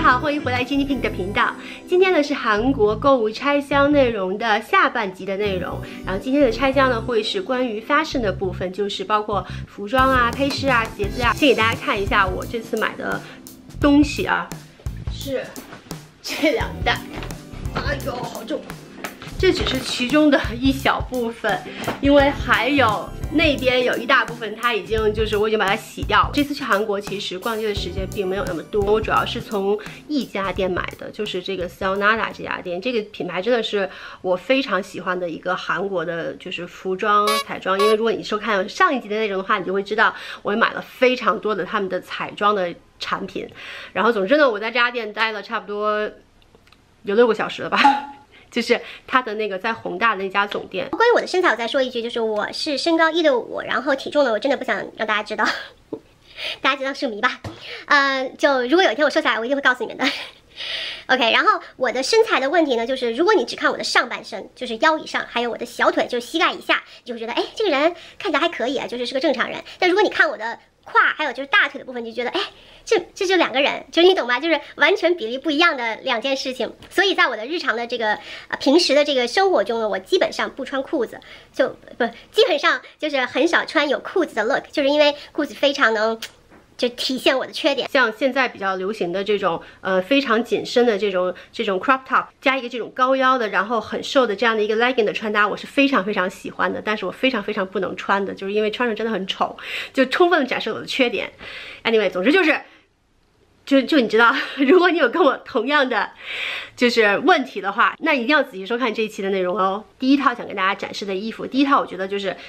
好，欢迎回来 Jenny Pink 的频道。今天呢是韩国购物拆箱内容的下半集的内容。然后今天的拆箱呢会是关于 fashion 的部分，就是包括服装啊、配饰啊、鞋子啊。先给大家看一下我这次买的东西啊，是这2袋。哎呦，好重！这只是其中的一小部分，因为还有那边有一大部分，它已经我已经把它洗掉了。这次去韩国其实逛街的时间并没有那么多，我主要是从一家店买的，就是这个 Seonada 这家店。这个品牌真的是我非常喜欢的一个韩国的，服装彩妆。因为如果你收看上一集的内容的话，你就会知道我也买了非常多的他们的彩妆的产品。然后总之呢，我在这家店待了差不多有6个小时了吧。就是它的那个在宏大的那家总店。关于我的身材，我再说一句，就是我是身高165，然后体重呢，我真的不想让大家知道，大家知道是迷吧？就如果有一天我瘦下来，我一定会告诉你们的。OK， 然后我的身材的问题呢，就是如果你只看我的上半身，就是腰以上，还有我的小腿，就是膝盖以下，你就会觉得，哎，这个人看起来还可以啊，是个正常人。但如果你看我的胯，还有大腿的部分，就觉得，哎，这就2个人，你懂吧？完全比例不一样的2件事情。所以在我的日常的平时的生活中呢，我基本上不穿裤子，基本上很少穿有裤子的 look， 因为裤子非常能体现我的缺点。像现在比较流行的这种非常紧身的这种 crop top， 加一个这种高腰的，然后很瘦的这样的一个 legging 的穿搭，我是非常非常喜欢的。但是我非常非常不能穿的，因为穿上真的很丑，充分的展示我的缺点。Anyway， 总之你知道，如果你有跟我同样的问题的话，那一定要仔细收看这一期的内容哦。第一套想跟大家展示的衣服，第一套我觉得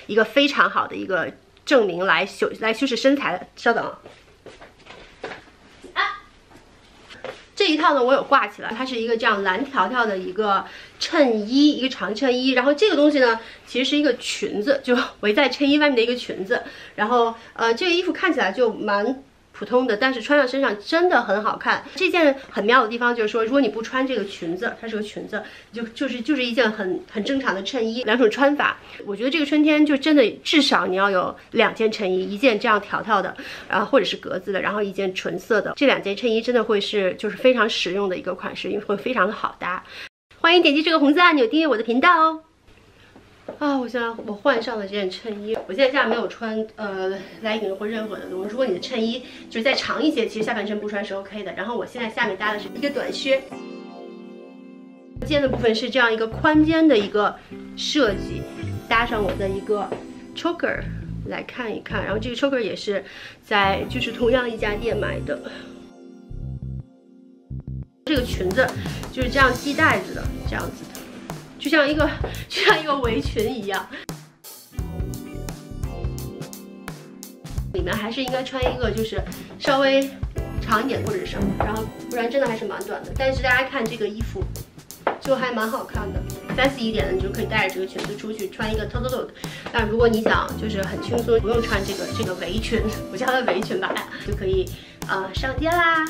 一个非常好的一个证明来修饰身材的。稍等啊，这一套呢我有挂起来，它是一个这样蓝条条的一个衬衣，一个长衬衣。然后这个东西呢其实是一个裙子，围在衬衣外面的一个裙子。然后这个衣服看起来蛮普通的，但是穿上身上真的很好看。这件很妙的地方如果你不穿这个裙子，它是个裙子，就是一件很正常的衬衣。2种穿法，我觉得这个春天真的至少你要有2件衬衣，一件这样条条的，或者是格子的，然后一件纯色的。这2件衬衣真的会是非常实用的一个款式，因为会非常的好搭。欢迎点击这个红色按钮订阅我的频道哦。我换上了这件衬衣，我现在下没有穿legging 或任何的东西。如果你的衬衣再长一些，其实下半身不穿是 OK 的。然后我现在下面搭的是一个短靴，肩的部分是这样一个宽肩的一个设计，搭上我的一个 choker 来看一看。然后这个 choker 也是在同样一家店买的。这个裙子这样系带子的，这样子的。就像一个围裙一样，里面还是应该穿一个稍微长一点或者是什么，然后不然真的还是蛮短的。但是大家看这个衣服还蛮好看的，fancy一点的你就可以带着这个裙子出去穿一个 total look。但如果你想很轻松，不用穿这个围裙，我叫它围裙吧，就可以上街啦，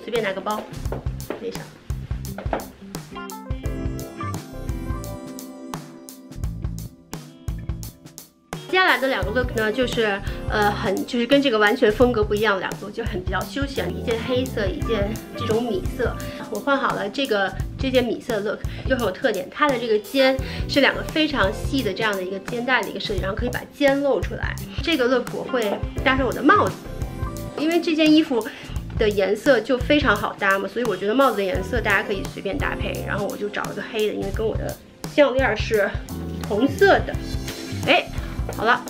随便拿个包背上。接下来的2个 look 呢，跟这个完全风格不一样的2个 look，比较休闲，一件黑色，一件这种米色。我换好了这件米色的 look， 很有特点。它的这个肩是2个非常细的这样的一个肩带的一个设计，然后可以把肩露出来。这个 look 我会搭上我的帽子，因为这件衣服的颜色非常好搭嘛，所以我觉得帽子的颜色大家可以随便搭配。然后我就找了个黑的，因为跟我的项链是同色的。哎，好了，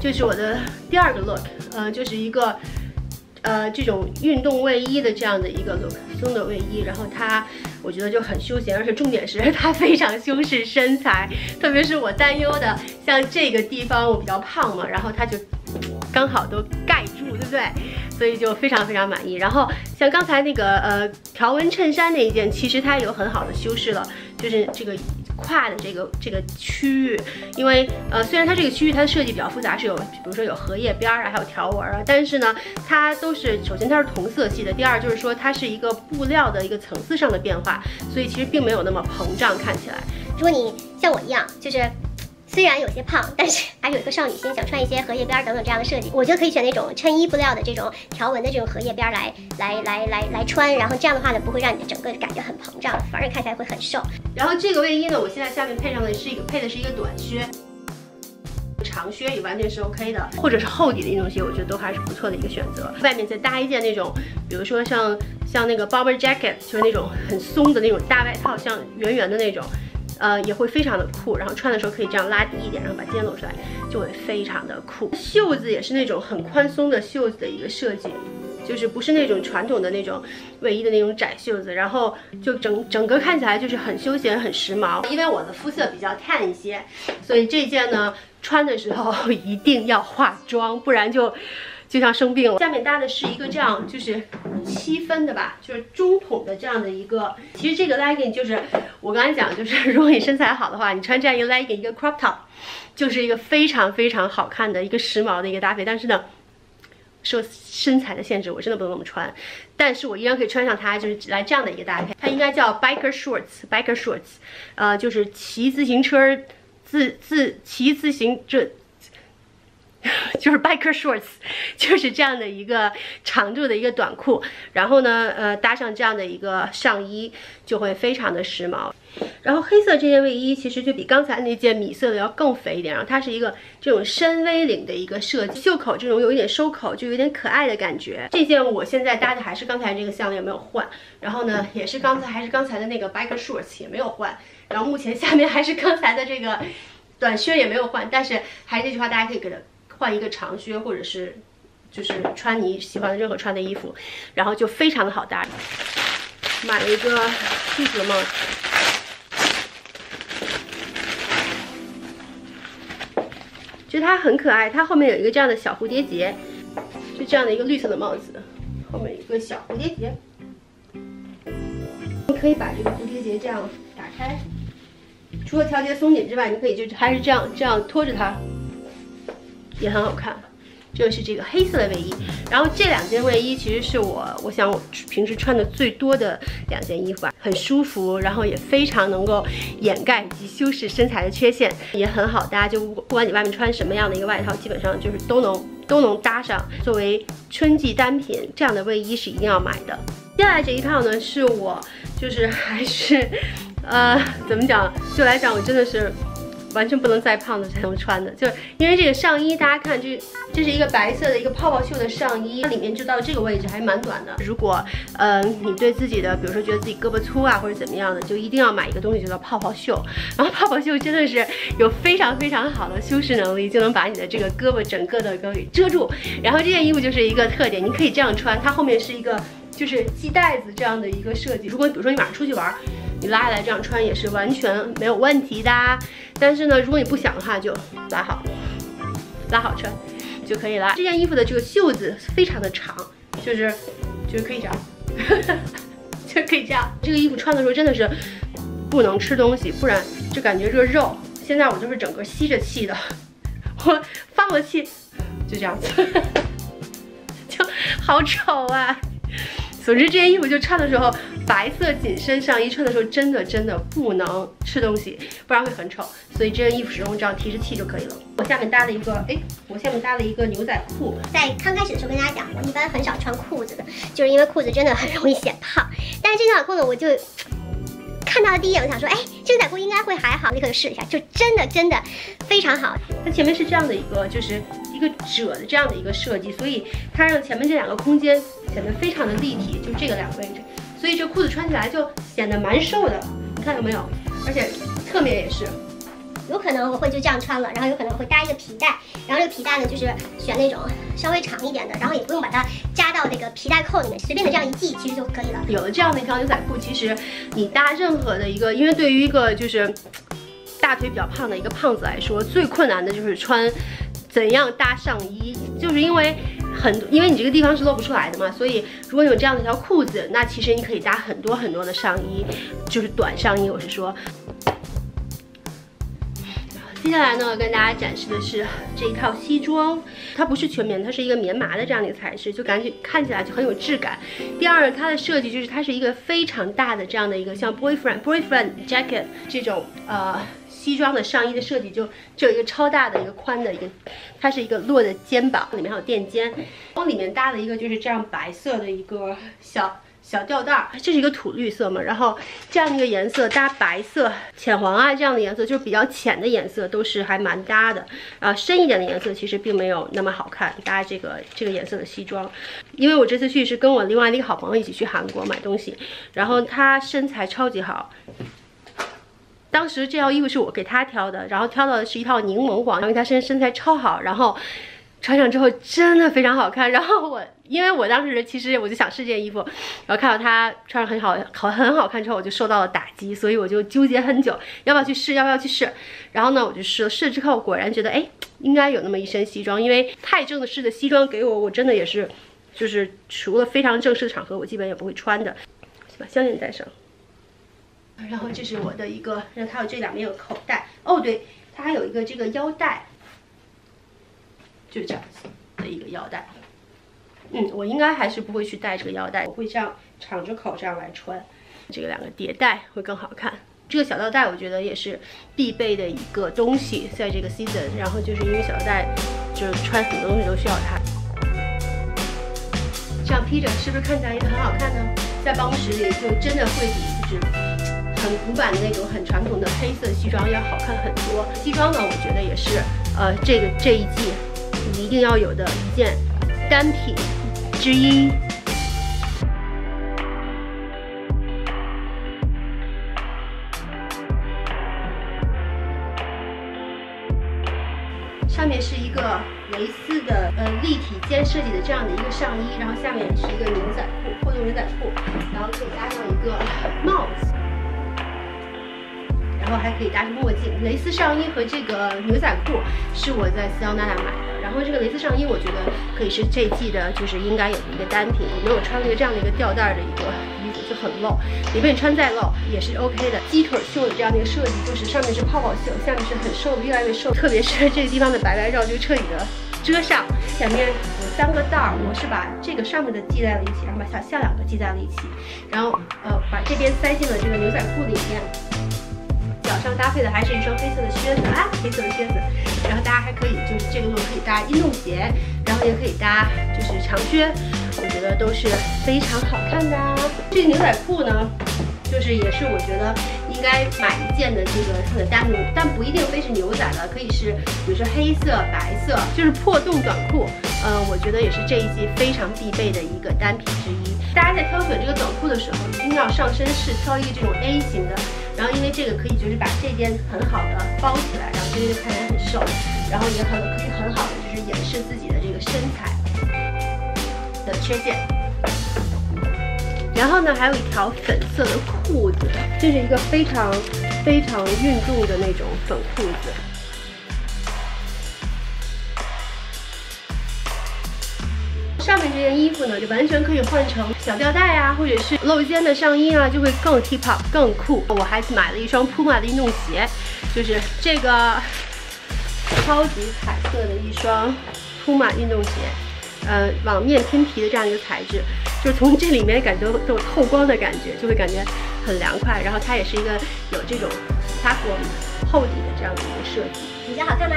这是我的第2个 look，一个这种运动卫衣的这样的一个 look， 松的卫衣。然后我觉得很休闲，而且重点是它非常修饰身材，特别是我担忧的，像这个地方我比较胖嘛，然后它刚好都盖住，对不对？所以非常非常满意。然后像刚才那个条纹衬衫那一件，其实它有很好的修饰了，这个胯的这个区域。因为虽然它这个区域它的设计比较复杂，是有比如说有荷叶边啊，还有条纹啊，但是呢它都是首先它是同色系的，第二说它是一个布料的一个层次上的变化，所以其实并没有那么膨胀看起来。如果你像我一样虽然有些胖，但是还是有一个少女心，想穿一些荷叶边等等这样的设计。我觉得可以选那种衬衣布料的这种条纹的这种荷叶边来穿，然后这样的话呢，不会让你的整个感觉很膨胀，反而看起来会很瘦。然后这个卫衣呢，我现在下面配的是一个短靴。长靴也完全是 OK 的，或者是厚底的运动鞋，我觉得都还是不错的一个选择。外面再搭一件那种，比如说像那个 bomber jacket， 就是那种很松的那种大外套，像圆圆的那种，也会非常的酷。然后穿的时候可以这样拉低一点，然后把肩露出来，就会非常的酷。袖子也是那种很宽松的袖子的一个设计。就是不是那种传统的那种卫衣的那种窄袖子，然后就整个看起来就是很休闲、很时髦。因为我的肤色比较淡一些，所以这件呢穿的时候一定要化妆，不然就像生病了。下面搭的是一个这样就是7分的吧，就是中筒的这样的一个。其实这个 legging 就是我刚才讲，就是如果你身材好的话，你穿这样一个 legging 一个 crop top， 就是一个非常非常好看的一个时髦的一个搭配。但是呢，受身材的限制，我真的不能那么穿，但是我依然可以穿上它，就是来这样的一个搭配。它应该叫 biker shorts，就是骑自行车骑自行车。就是 biker shorts， 就是这样的一个长度的一个短裤，然后呢，搭上这样的一个上衣，就会非常的时髦。然后黑色这件卫衣其实就比刚才那件米色的要更肥一点，然后它是一个这种深 V 领的一个设计，袖口这种有一点收口，就有点可爱的感觉。这件我现在搭的还是刚才这个项链没有换，然后呢，也是刚才的那个 biker shorts 也没有换，然后目前下面还是刚才的这个短靴也没有换，但是还是这句话，大家可以给它换一个长靴，或者是就是穿你喜欢的任何穿的衣服，然后就非常的好搭。买了一个绿色的帽子，就它很可爱，它后面有一个这样的小蝴蝶结，就这样的一个绿色的帽子，后面有一个小蝴蝶结。你可以把这个蝴蝶结这样打开，除了调节松紧之外，你可以就还是这样拖着它。也很好看，这是这个黑色的卫衣。然后这2件卫衣其实是我想我平时穿的最多的2件衣服吧，很舒服，然后也非常能够掩盖以及修饰身材的缺陷，也很好搭。就不管你外面穿什么样的一个外套，基本上就是都能搭上。作为春季单品，这样的卫衣是一定要买的。接下来这一套呢，是我就是还是怎么讲，对我来讲我真的是。完全不能再胖的才能穿的，就是因为这个上衣，大家看这是一个白色的一个泡泡袖的上衣，它里面就到这个位置还蛮短的。如果你对自己的，比如说觉得自己胳膊粗啊或者怎么样的，就一定要买一个东西，就叫泡泡袖。然后泡泡袖真的是有非常非常好的修饰能力，就能把你的这个胳膊整个的给遮住。然后这件衣服就是一个特点，你可以这样穿，它后面是一个就是系带子这样的一个设计。如果比如说你晚上出去玩，你拉下来这样穿也是完全没有问题的。但是呢，如果你不想的话，就拉好穿就可以了。这件衣服的这个袖子非常的长，就是可以这样，就可以这样。这个衣服穿的时候真的是不能吃东西，不然就感觉这个肉。现在我就是整个吸着气的，我放了气就这样子，就好丑啊。总之，这件衣服就穿的时候，白色紧身上衣穿的时候，真的不能吃东西，不然会很丑。所以这件衣服使用这样提着气就可以了。我下面搭了一个牛仔裤。在刚开始的时候跟大家讲，我一般很少穿裤子的，就是因为裤子真的很容易显胖。但是这牛仔裤呢，我就看到的第一眼，我想说，哎，这牛仔裤应该会还好，立刻就试一下，就真的非常好。它前面是这样的一个，就是一个褶的这样的一个设计，所以它让前面这2个空间显得非常的立体，就这个2个位置，所以这裤子穿起来就显得蛮瘦的，你看有没有？而且侧面也是。有可能我会就这样穿了，然后有可能我会搭一个皮带，然后这个皮带呢就是选那种稍微长一点的，然后也不用把它扎到这个皮带扣里面，随便的这样一系其实就可以了。有了这样的一条牛仔裤，其实你搭任何的一个，因为对于一个就是大腿比较胖的一个胖子来说，最困难的就是穿怎样搭上衣，就是因为你这个地方是露不出来的嘛，所以如果有这样的一条裤子，那其实你可以搭很多的上衣，就是短上衣，我是说。接下来呢，跟大家展示的是这一套西装，它不是全棉，它是一个棉麻的这样的一个材质，就感觉看起来就很有质感。第二，它的设计就是它是一个非常大的这样的一个像 boyfriend jacket 这种西装的上衣的设计，就有一个超大的一个宽的一个，它是一个落的肩膀，里面还有垫肩，往里面搭了一个就是这样白色的一个小吊带儿，这是一个土绿色嘛，然后这样的一个颜色搭白色、浅黄啊这样的颜色，就是比较浅的颜色都是还蛮搭的。深一点的颜色其实并没有那么好看，搭这个颜色的西装。因为我这次去是跟我另外的一个好朋友一起去韩国买东西，然后他身材超级好。当时这套衣服是我给他挑的，然后挑到的是一套柠檬黄，因为他身材超好，然后穿上之后真的非常好看。然后因为我当时其实我就想试这件衣服，然后看到他穿上很好看之后，我就受到了打击，所以我就纠结很久，要不要去试。然后呢，我就试了之后，果然觉得应该有那么一身西装，因为太正式的西装给我真的也是，就是除了非常正式的场合，我基本也不会穿的。把项链戴上。然后这是我的一个，然后它有这两边有口袋，哦对，它还有一个这个腰带，就是这样子的一个腰带。我应该还是不会去戴这个腰带，我会这样敞着口这样来穿，这个两个叠带会更好看。这个小吊带我觉得也是必备的一个东西，在这个 season， 然后就是因为小吊带就是穿很多东西都需要它。这样披着是不是看起来也很好看呢？在办公室里就真的会比就是很古板的那种很传统的黑色西装要好看很多。西装呢，我觉得也是这一季一定要有的一件单品之一。上面是一个蕾丝的立体肩设计的这样的一个上衣，然后下面是一个牛仔裤，破洞牛仔裤，然后可以搭上一个帽子，然后还可以搭上墨镜。蕾丝上衣和这个牛仔裤是我在斯奥娜娜买的，然后这个蕾丝上衣我觉得可以是这一季的就是应该有的一个单品。我没有穿了一个这样的一个吊带的一个衣服，就很露，里面穿再露也是 OK 的。鸡腿袖的这样的一个设计，就是上面是泡泡袖，下面是很瘦的，越来越瘦，特别是这个地方的白肉就彻底的遮上。前面有3个带儿，我是把这个上面的系在了一起，然后把下两个系在了一起，然后把这边塞进了这个牛仔裤里面。脚上搭配的还是一双黑色的靴子啊，黑色的靴子，然后大家还可以就是这个路可以搭运动鞋，然后也可以搭就是长靴，我觉得都是非常好看的。这个牛仔裤呢，就是也是我觉得应该买一件的这个它的单品，但不一定非是牛仔的，可以是比如说黑色、白色，就是破洞短裤。我觉得也是这一季非常必备的一个单品之一。大家在挑选这个短裤的时候，一定要上身是挑一个这种 A 型的，然后因为这个可以就是把这件很好的包起来，然后这边就看起来很瘦，然后也可以很好的就是掩饰自己的这个身材的缺陷。然后呢，还有一条粉色的裤子，这是一个非常运动的那种粉裤子。上面这件衣服呢，就完全可以换成小吊带啊，或者是露肩的上衣啊，就会更 hip hop 更酷。我还买了一双 Puma 的运动鞋，就是这个超级彩色的一双 Puma 运动鞋，网面拼皮的这样一个材质，就是从这里面感觉都有透光的感觉，就会感觉很凉快。然后它也是一个有这种 platform 厚底的这样的一个设计，比较好看吗？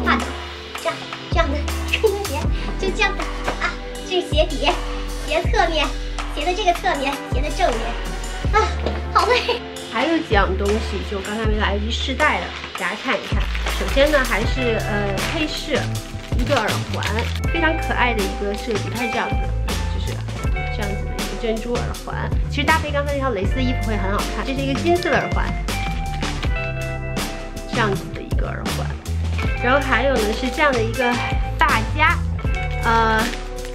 画的这样的运动鞋，就这样的啊，这是鞋底，鞋侧面，鞋的这个侧面，鞋的正面啊，好累。还有几样东西，就刚才没来得及试戴的，大家看一看。首先呢，还是配饰，一个耳环，非常可爱的一个设计，它是这样子，就是这样子的一个珍珠耳环。其实搭配刚才那条蕾丝衣服会很好看。这是一个金色的耳环，这样子的一个耳环。然后还有呢是这样的一个发夹，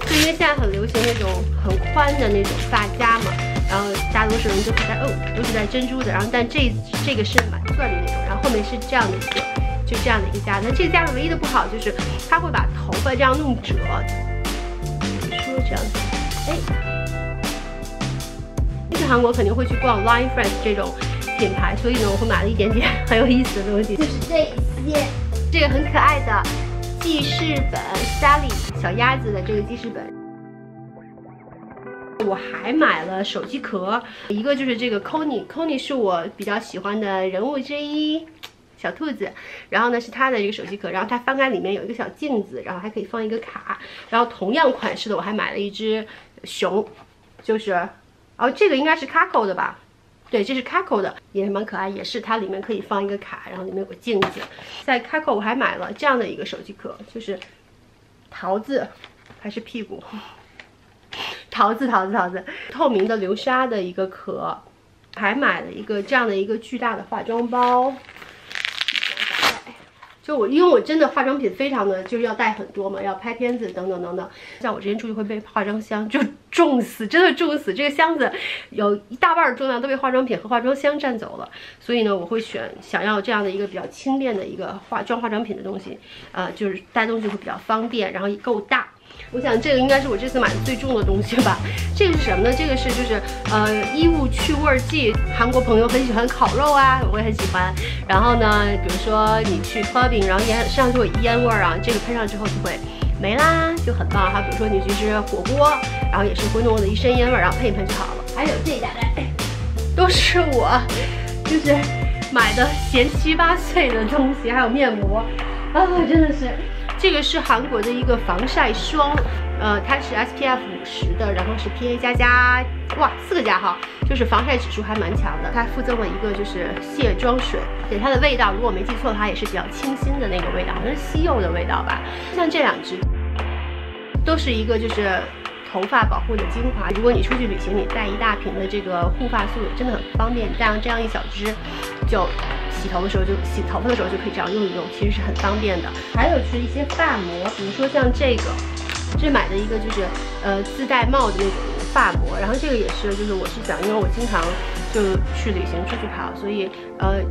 就因为现在很流行那种很宽的那种发夹嘛，然后大多数人都是戴珍珠的，然后但这个是满钻的那种，然后后面是这样的一个，就这样的一个夹。那这个夹子唯一的不好就是它会把头发这样弄褶，比如说这样子，去韩国肯定会去逛 Line Friends 这种品牌，所以呢我会买了一点点很有意思的东西，就是这些。这个很可爱的记事本 ，Sally 小鸭子的这个记事本，我还买了手机壳，一个就是这个 Kony 是我比较喜欢的人物之一。小兔子，然后呢是它的一个手机壳，然后它翻开里面有一个小镜子，然后还可以放一个卡，然后同样款式的我还买了一只熊，就是这个应该是 Kako 的吧？对，这是 Kako 的，也蛮可爱，也是它里面可以放一个卡，然后里面有个镜子。在 Kako 我还买了这样的一个手机壳，就是桃子还是屁股？桃子，透明的流沙的一个壳，还买了一个这样的一个巨大的化妆包。就因为我真的化妆品非常的就是要带很多嘛，要拍片子等等等等。像我之前出去会被化妆箱就重死，真的重死。这个箱子有一大半的重量都被化妆品和化妆箱占走了，所以呢，我会想要这样的一个比较轻便的一个化妆品的东西，就是带东西会比较方便，然后也够大。我想这个应该是我这次买的最重的东西吧。这个是什么呢？这个是就是衣物去味剂。韩国朋友很喜欢烤肉啊，我也很喜欢。然后呢，比如说你去 clubbing， 然后身上就有烟味啊，这个喷上之后就会没啦，就很棒。还有比如说你去吃火锅，然后也是会弄的一身烟味，然后喷一喷就好了。还有这一大袋，都是我就是买的嫌7、8岁的东西，还有面膜啊，真的是。这个是韩国的一个防晒霜，它是 SPF 50的，然后是 PA++，哇，4个加号，就是防晒指数还蛮强的。它附赠了一个就是卸妆水，对它的味道，如果我没记错的话，也是比较清新的那个味道，好像是西柚的味道吧。像这2支，都是一个就是头发保护的精华。如果你出去旅行，你带一大瓶的这个护发素，真的很方便。你带上这样一小支，就洗头发的时候就可以这样用一用，其实是很方便的。还有是一些发膜，比如说像这个，这买的一个就是自带帽的那种发膜，然后这个也是就是我是想，因为我经常就去旅行出去跑，所以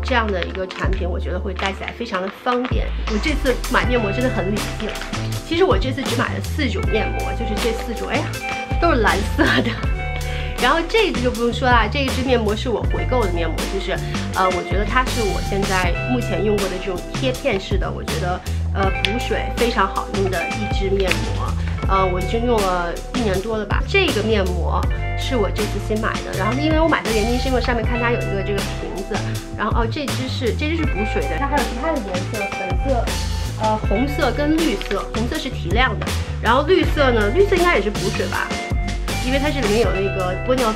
这样的一个产品我觉得会戴起来非常的方便。我这次买面膜真的很理性，其实我这次只买了4种面膜，就是这4种，哎呀，都是蓝色的。然后这一支就不用说啦，这一支面膜是我回购的面膜，就是我觉得它是我现在目前用过的这种贴片式的，我觉得补水非常好用的一支面膜。我已经用了1年多了吧。这个面膜是我这次新买的，然后因为我买的原因是因为上面看它有一个这个瓶子，然后这支是补水的，它还有其他的颜色，粉色、红色跟绿色，红色是提亮的，然后绿色呢，绿色应该也是补水吧。因为它这里面有那个玻尿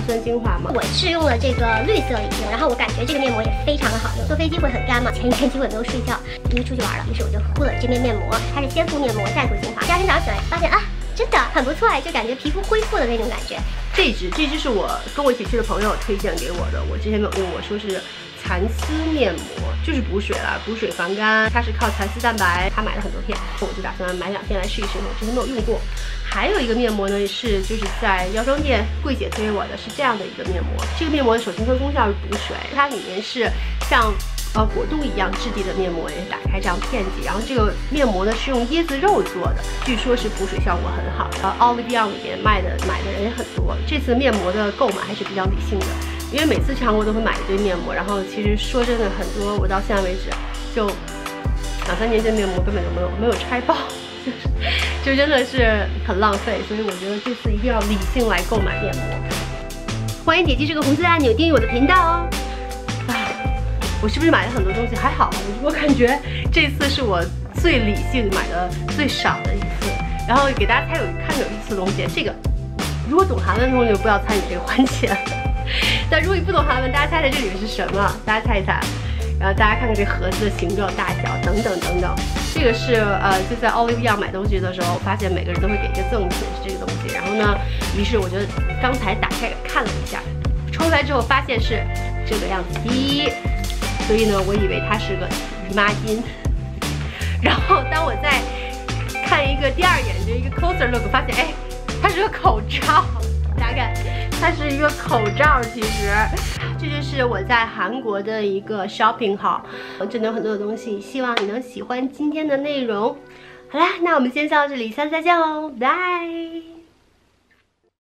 酸精华嘛。我是用了这个绿色已经，然后我感觉这个面膜也非常的好用。坐飞机会很干嘛，前一天几乎也没有睡觉，因为出去玩了，于是我就敷了这面面膜，它是先敷面膜再敷精华。第2天早上起来发现啊，真的很不错哎，就感觉皮肤恢复的那种感觉。这支是我跟我一起去的朋友推荐给我的，我之前没有用过，说是蚕丝面膜，就是补水啦，补水防干，它是靠蚕丝蛋白。他买了很多片，我就打算买2片来试一试，我之前没有用过。还有一个面膜呢，就是在药妆店柜姐推我的，是这样的一个面膜。这个面膜首先它的功效是补水，它里面是像果冻一样质地的面膜，也是打开这样片剂。然后这个面膜呢是用椰子肉做的，据说是补水效果很好。Olive Young 里面买的人也很多。这次面膜的购买还是比较理性的，因为每次去韩国都会买一堆面膜，然后其实说真的，很多我到现在为止就2、3年前面膜根本就没有拆爆。就真的是很浪费，所以我觉得这次一定要理性来购买面膜。欢迎点击这个红色按钮订阅我的频道哦。我是不是买了很多东西？还好，我感觉这次是我最理性买的最少的一次。然后给大家看有意思的东西，这个如果懂韩文的同学不要参与这个环节，但如果你不懂韩文，大家猜猜这里面是什么？大家猜一猜。然后大家看看这盒子的形状、大小等等等等。这个是就在 Olive Young 买东西的时候，发现每个人都会给一个赠品是这个东西。然后呢，于是我就刚才打开看了一下，抽出来之后发现是这个样子的，所以呢，我以为它是个姨妈巾。然后当我再看一个第2眼，就一个 closer look， 发现哎，它是个口罩。大概它是一个口罩，其实这就是我在韩国的一个 shopping haul， 真的有很多的东西，希望你能喜欢今天的内容。好啦，那我们先到这里，下次再见喽，拜。